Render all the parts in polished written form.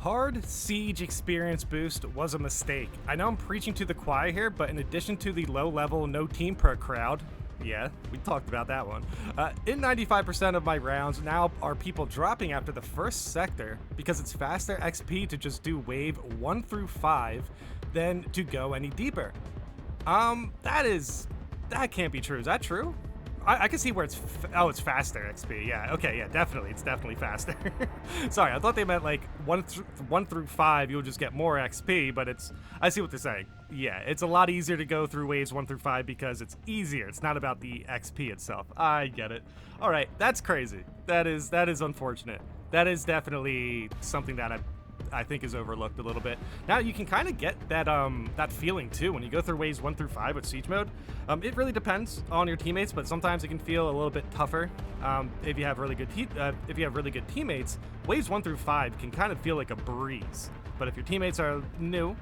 Hard Siege experience boost was a mistake. I know I'm preaching to the choir here, but in addition to the low level no team perk crowd, yeah, we talked about that one. In 95% of my rounds now are people dropping after the first sector because it's faster XP to just do wave 1 through 5 than to go any deeper. That can't be true. Is that true? I can see where it's it's faster XP. Yeah, okay, yeah, definitely. It's definitely faster. Sorry, I thought they meant like 1 through 5 you'll just get more XP, but I see what they're saying. Yeah, it's a lot easier to go through waves 1 through 5 because it's easier. It's not about the XP itself. I get it. All right, that's crazy. That is unfortunate. That is definitely something that I think is overlooked a little bit. Now you can kind of get that feeling too when you go through waves 1 through 5 with siege mode. It really depends on your teammates, but sometimes it can feel a little bit tougher. If you have really good teammates, waves 1 through 5 can kind of feel like a breeze. But if your teammates are new,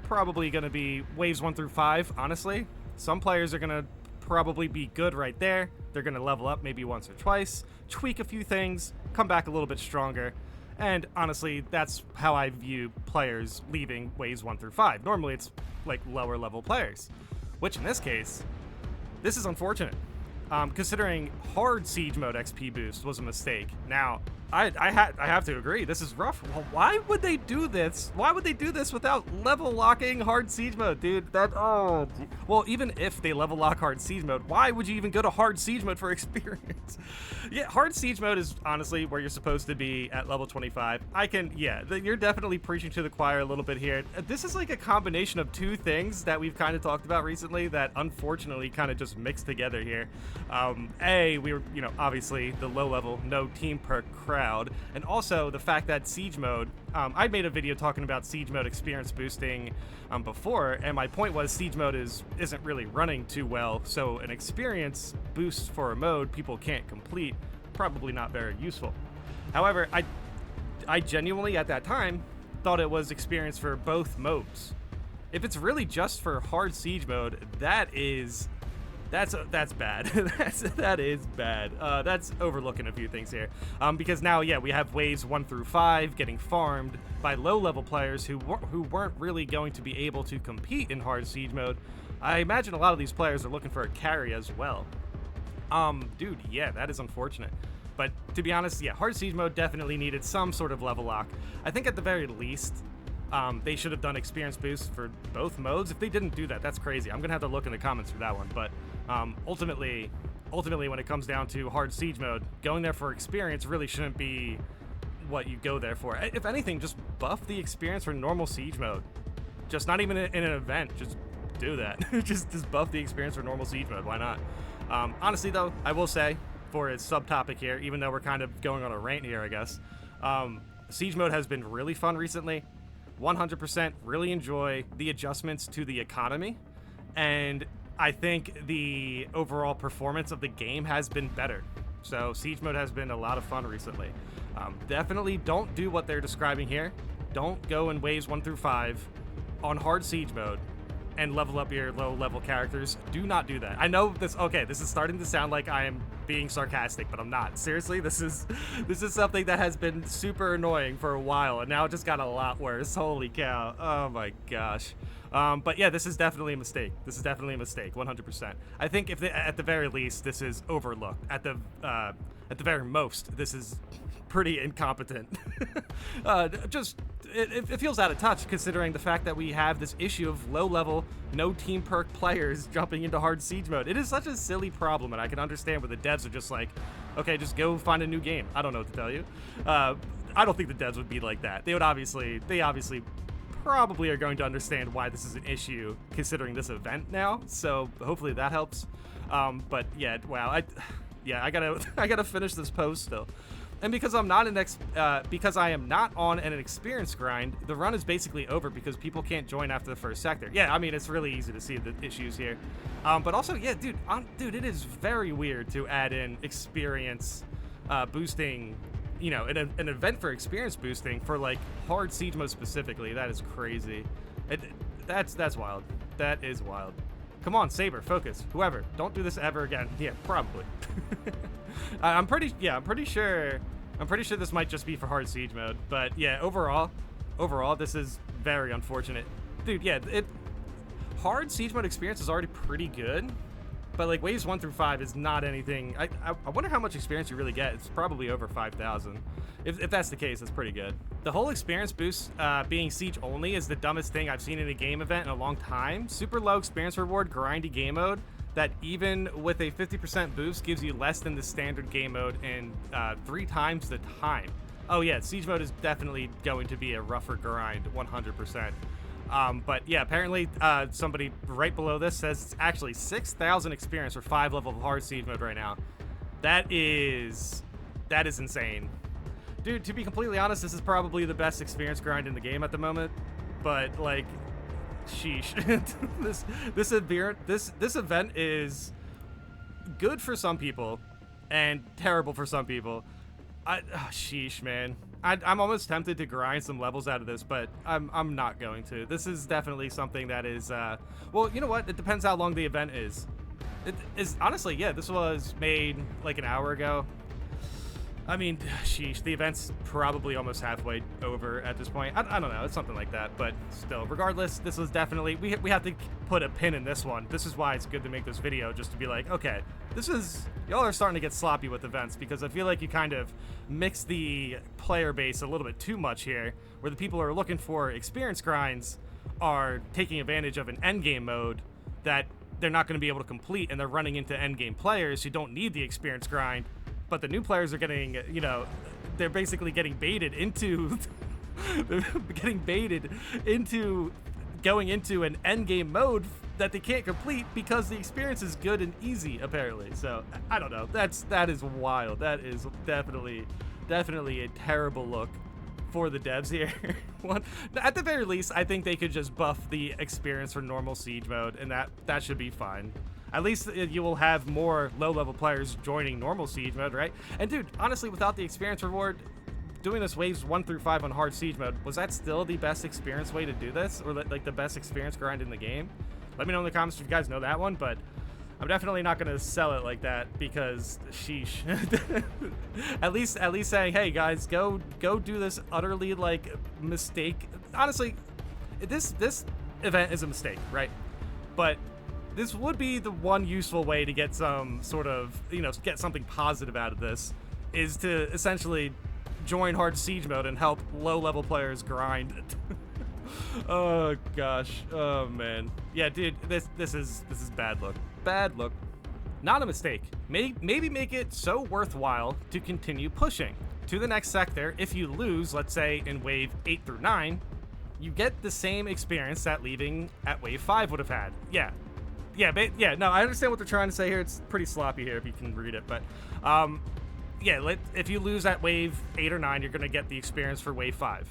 probably going to be waves 1 through 5. Honestly, some players are going to probably be good right there. They're going to level up maybe once or twice, tweak a few things, come back a little bit stronger. And honestly, that's how I view players leaving waves 1 through 5. Normally, it's like lower level players, which in this case, this is unfortunate. Considering hard siege mode XP boost was a mistake. Now, I have to agree, this is rough. Well, why would they do this? Why would they do this without level locking hard siege mode, dude? Well, even if they level lock hard siege mode, why would you even go to hard siege mode for experience? Yeah, hard siege mode is honestly where you're supposed to be at level 25. You're definitely preaching to the choir a little bit here. This is like a combination of two things that we've kind of talked about recently that unfortunately kind of just mixed together here. We were, obviously the low level, no team perk crowd, and also the fact that siege mode, I made a video talking about siege mode experience boosting before, and my point was siege mode isn't really running too well, so an experience boost for a mode people can't complete, probably not very useful. However, I genuinely at that time thought it was experience for both modes. If it's really just for hard siege mode, that's bad. that is bad. That's overlooking a few things here. Because now, we have waves 1 through 5 getting farmed by low-level players who weren't really going to be able to compete in hard siege mode. I imagine a lot of these players are looking for a carry as well. Dude, yeah, that is unfortunate. But to be honest, hard siege mode definitely needed some sort of level lock. I think at the very least, they should have done experience boost for both modes. If they didn't do that, that's crazy. I'm gonna have to look in the comments for that one. But ultimately, when it comes down to hard siege mode, going there for experience really shouldn't be what you go there for. If anything, just buff the experience for normal siege mode. Just not even in an event. Just do that. just buff the experience for normal siege mode. Why not? Honestly, though, I will say for its subtopic here, even though we're kind of going on a rant here, I guess, siege mode has been really fun recently. 100% really enjoy the adjustments to the economy, and I think the overall performance of the game has been better. So siege mode has been a lot of fun recently. Definitely don't do what they're describing here. Don't go in waves 1 through 5 on hard siege mode and level up your low level characters. Do not do that. I know this is starting to sound like I am being sarcastic, but I'm not. Seriously, this is something that has been super annoying for a while, and now it just got a lot worse. Holy cow. Oh my gosh. But yeah, this is definitely a mistake. 100%. I think at the very least, this is overlooked. At the very most, this is pretty incompetent. It feels out of touch considering the fact that we have this issue of low-level, no team perk players jumping into hard siege mode. It is such a silly problem, and I can understand where the devs are just like, okay, just go find a new game. I don't know what to tell you. I don't think the devs would be like that. They obviously probably are going to understand why this is an issue considering this event now. So hopefully that helps. But yeah, wow. I gotta finish this post still. And because I am not on an experience grind, the run is basically over because people can't join after the first sector. Yeah, I mean, it's really easy to see the issues here. But also, yeah, dude, it is very weird to add in experience boosting, an event for experience boosting for like hard siege mode specifically. That is crazy. That's wild. That is wild. Come on, Saber, focus. Whoever, don't do this ever again. Yeah, probably. I'm pretty sure I'm pretty sure this might just be for hard siege mode, but yeah, overall, this is very unfortunate. Dude, yeah, hard siege mode experience is already pretty good, but like waves 1 through 5 is not anything. I wonder how much experience you really get. It's probably over 5,000. If that's the case, that's pretty good. The whole experience boost being siege only is the dumbest thing I've seen in a game event in a long time. Super low experience reward, grindy game mode that even with a 50% boost gives you less than the standard game mode and 3 times the time. Oh yeah, siege mode is definitely going to be a rougher grind, 100%. But yeah, apparently somebody right below this says it's actually 6,000 experience for 5 level of hard siege mode right now. That is insane. Dude, to be completely honest, this is probably the best experience grind in the game at the moment. But like, sheesh. this event is good for some people and terrible for some people. Sheesh, man. I'm almost tempted to grind some levels out of this, but I'm not going to. This is definitely something that is, well, you know what? It depends how long the event is. It is, honestly, yeah, this was made like an hour ago. I mean, sheesh, the event's probably almost halfway over at this point. I don't know, it's something like that, but still, regardless, this was definitely, we have to put a pin in this one. This is why it's good to make this video, just to be like, okay, y'all are starting to get sloppy with events, because I feel like you kind of mix the player base a little bit too much here, where the people who are looking for experience grinds are taking advantage of an endgame mode that they're not going to be able to complete, and they're running into endgame players who don't need the experience grind. But the new players are getting, you know, they're basically getting baited into, going into an endgame mode that they can't complete because the experience is good and easy, apparently. So, I don't know. That is wild. That is definitely a terrible look for the devs here. At the very least, I think they could just buff the experience for normal siege mode, and that should be fine. At least you will have more low-level players joining normal siege mode, right? And dude, honestly, without the experience reward, doing this waves 1 through 5 on hard siege mode, was that still the best experience way to do this? Or like the best experience grind in the game? Let me know in the comments if you guys know that one, but I'm definitely not gonna sell it like that because sheesh. at least saying, hey guys, go do this utterly like mistake. Honestly, this event is a mistake, right? But this would be the one useful way to get some sort of, you know, get something positive out of this, is to essentially join hard siege mode and help low-level players grind. Oh gosh, oh man, yeah, dude, this is bad luck. Bad luck. Not a mistake. Maybe make it so worthwhile to continue pushing to the next sector. If you lose, let's say in wave 8 through 9, you get the same experience that leaving at wave 5 would have had. Yeah, no, I understand what they're trying to say here. It's pretty sloppy here if you can read it, but yeah, if you lose at wave 8 or 9, you're going to get the experience for wave 5.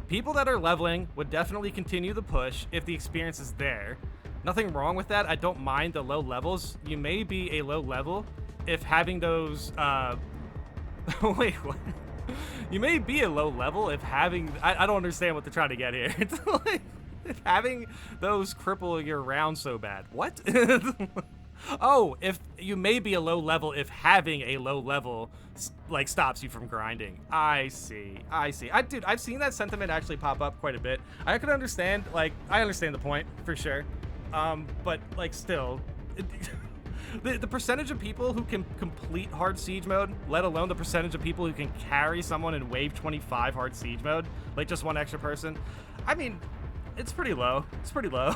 People that are leveling would definitely continue the push if the experience is there. Nothing wrong with that. I don't mind the low levels. You may be a low level if having those, wait, what? You may be a low level if having, I don't understand what they're trying to get here. It's like, if having those cripple your round so bad. What? Oh, if you may be a low level if having a low level like stops you from grinding. I see. Dude, I've seen that sentiment actually pop up quite a bit. I could understand, like, I understand the point for sure. But like still, the percentage of people who can complete hard siege mode, let alone the percentage of people who can carry someone in wave 25 hard siege mode, like just one extra person. I mean, it's pretty low. It's pretty low.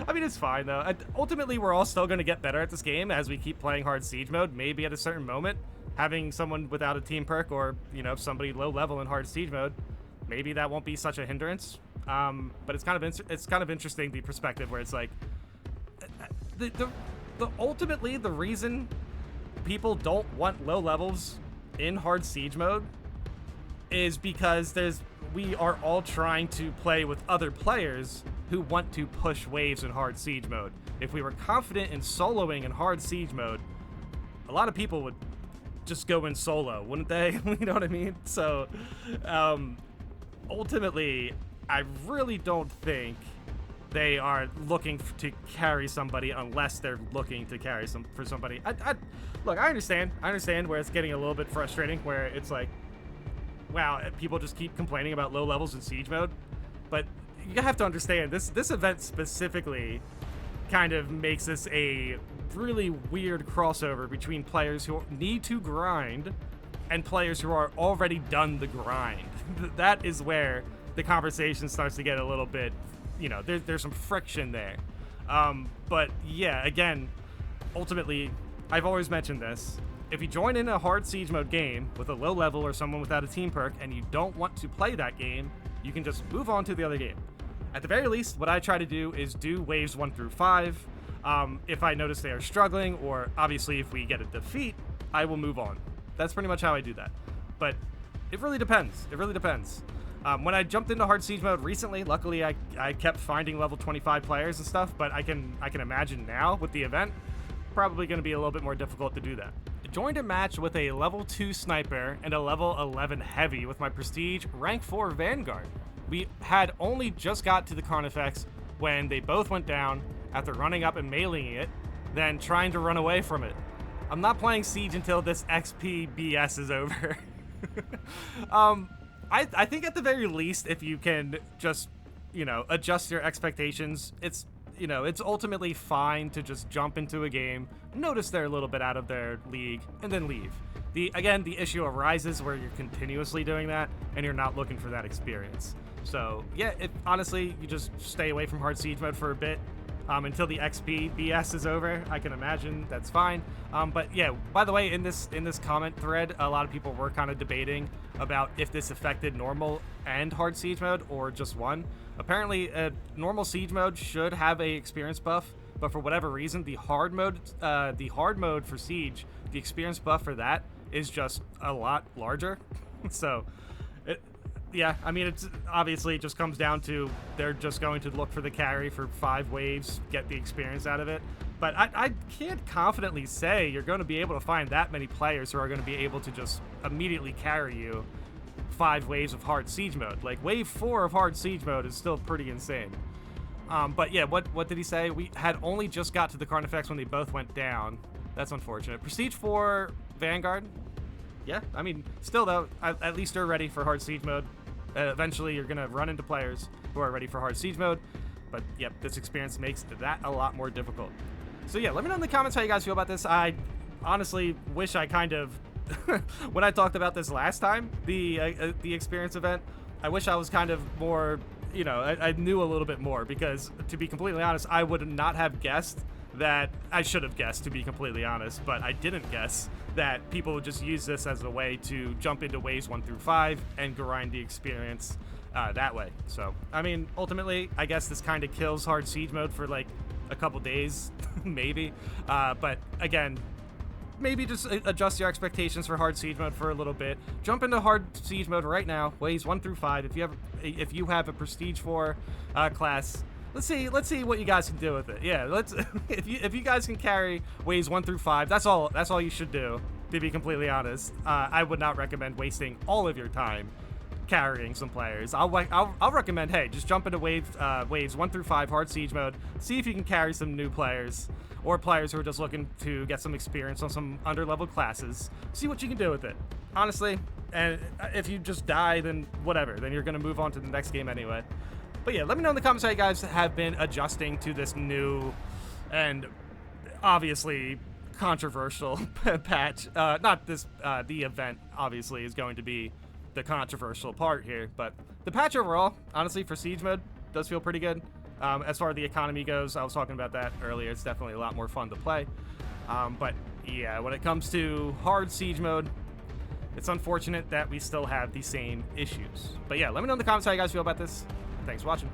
I mean, it's fine, though. Ultimately, we're all still going to get better at this game as we keep playing hard siege mode. Maybe at a certain moment, having someone without a team perk or, you know, somebody low level in hard siege mode, maybe that won't be such a hindrance. But it's kind of interesting, the perspective where it's like, ultimately, the reason people don't want low levels in hard siege mode is because we are all trying to play with other players who want to push waves in hard siege mode. If we were confident in soloing in hard siege mode, a lot of people would just go in solo, wouldn't they? You know what I mean? So, ultimately, I really don't think they are looking to carry somebody unless they're looking to carry for somebody. Look, I understand where it's getting a little bit frustrating, where it's like, wow, people just keep complaining about low levels in Siege mode, but you have to understand this event specifically kind of makes this a really weird crossover between players who need to grind and players who are already done the grind. That is where the conversation starts to get a little bit, there's some friction there. But yeah, again, ultimately, I've always mentioned this. If you join in a hard Siege mode game with a low level or someone without a team perk and you don't want to play that game, you can just move on to the other game. At the very least, what I try to do is do waves 1 through 5. If I notice they are struggling, or obviously if we get a defeat, I will move on. That's pretty much how I do that. But it really depends. It really depends. When I jumped into hard Siege mode recently, luckily I kept finding level 25 players and stuff, but I can imagine now with the event, probably going to be a little bit more difficult to do that. I joined a match with a level 2 sniper and a level 11 heavy with my prestige rank 4 Vanguard. We had only just got to the Carnifex when they both went down after running up and meleeing it, then trying to run away from it. I'm not playing Siege until this XP BS is over. I think at the very least, if you can just, adjust your expectations, it's ultimately fine to just jump into a game, notice they're a little bit out of their league, and then leave. The issue arises where you're continuously doing that, and you're not looking for that experience. So, yeah, honestly, you just stay away from hard Siege mode for a bit, until the XP BS is over. I can imagine that's fine. But yeah, by the way, in this comment thread, a lot of people were kind of debating about if this affected normal and hard Siege mode or just one. Apparently, normal Siege mode should have a experience buff, but for whatever reason, the hard mode for Siege, the experience buff for that is just a lot larger. So, yeah, I mean, it's obviously it just comes down to they're just going to look for the carry for 5 waves, get the experience out of it. But I can't confidently say you're going to be able to find that many players who are going to be able to just immediately carry you 5 waves of hard Siege mode. Like, wave 4 of hard Siege mode is still pretty insane. But yeah, what did he say? We had only just got to the Carnifex when they both went down. That's unfortunate. Prestige 4 Vanguard. Yeah, I mean, still though, at least they're ready for hard Siege mode. Eventually, you're going to run into players who are ready for hard Siege mode. But, yep, this experience makes that a lot more difficult. So, yeah, let me know in the comments how you guys feel about this. I honestly wish I kind of... when I talked about this last time, the experience event, I wish I was kind of more... I knew a little bit more. Because, to be completely honest, I would not have guessed that... I should have guessed, to be completely honest. But I didn't guess that people would just use this as a way to jump into waves 1 through 5 and grind the experience that way. So, I mean, ultimately, I guess this kind of kills hard Siege mode for like a couple days, maybe. But again, maybe just adjust your expectations for hard Siege mode for a little bit. Jump into hard Siege mode right now, waves 1 through 5. If you have a Prestige 4 class. Let's see what you guys can do with it. Yeah, if you guys can carry waves 1 through 5, that's all you should do, to be completely honest. I would not recommend wasting all of your time carrying some players. I'll recommend, hey, just jump into waves 1 through 5 hard Siege mode, see if you can carry some new players or players who are just looking to get some experience on some underleveled classes. See what you can do with it. Honestly, and if you just die, then whatever, then you're going to move on to the next game anyway. But yeah, let me know in the comments how you guys have been adjusting to this new and obviously controversial patch. Not this, the event obviously is going to be the controversial part here, but the patch overall, honestly, for Siege mode, does feel pretty good. As far as the economy goes, I was talking about that earlier, it's definitely a lot more fun to play. But yeah, when it comes to hard Siege mode, it's unfortunate that we still have the same issues. But yeah, let me know in the comments how you guys feel about this. Thanks for watching.